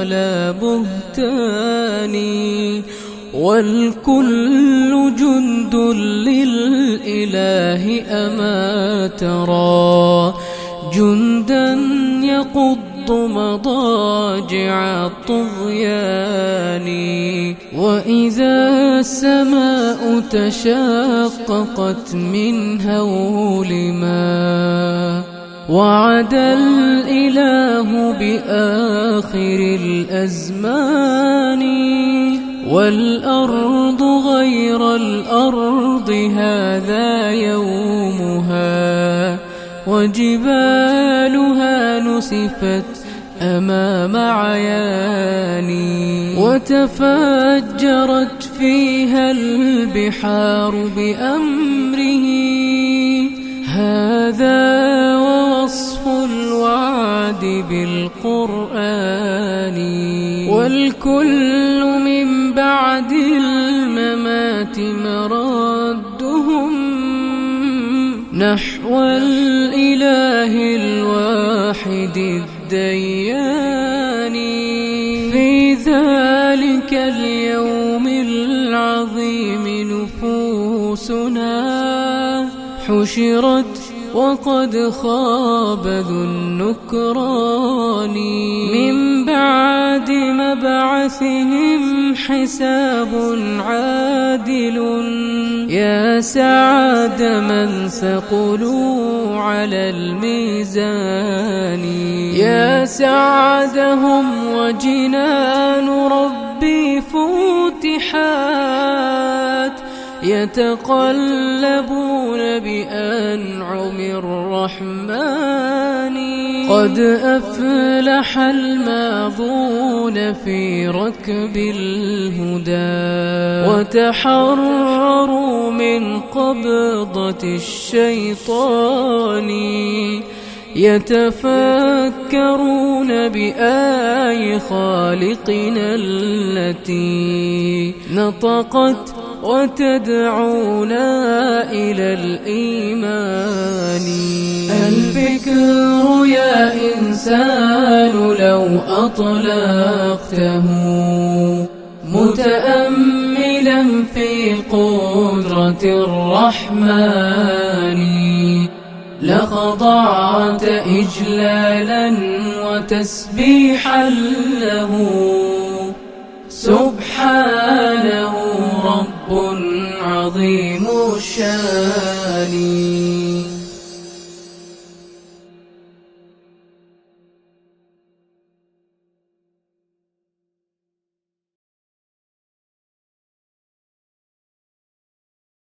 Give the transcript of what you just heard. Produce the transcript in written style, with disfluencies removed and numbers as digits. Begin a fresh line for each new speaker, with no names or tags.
ولا بهتان، والكل جند للإله أما ترى جندا يقض مضاجع الطغيان. وإذا السماء تشققت من هول ما وعد الإله بآخر الأزمان، والأرض غير الأرض هذا يومها، وجبالها نسفت أمام عياني، وتفجرت فيها البحار بأمره. هذا ووصف الوعد بالقرآن، والكل من بعد الممات مردهم نحو الإله الواحد الديان. في ذلك اليوم العظيم نفوسنا حشرت وقد خاب ذو النكران، من بعد مبعثهم حساب عادل. يا سعد من ثقلوا على الميزان، يا سعدهم وجنان ربي فتحات، يتقلبون بأنعم الرحمن. قد أفلح الماضون في ركب الهدى، وتحرروا من قبضة الشيطان. يتفكرون بآي خالقنا التي نطقت وتدعونا إلى الإيمان. الفكر يا إنسان لو أطلقته متأملا في قدرة الرحمن، لخضعت إجلالا وتسبيحا له، سبحانه رب عظيم الشان.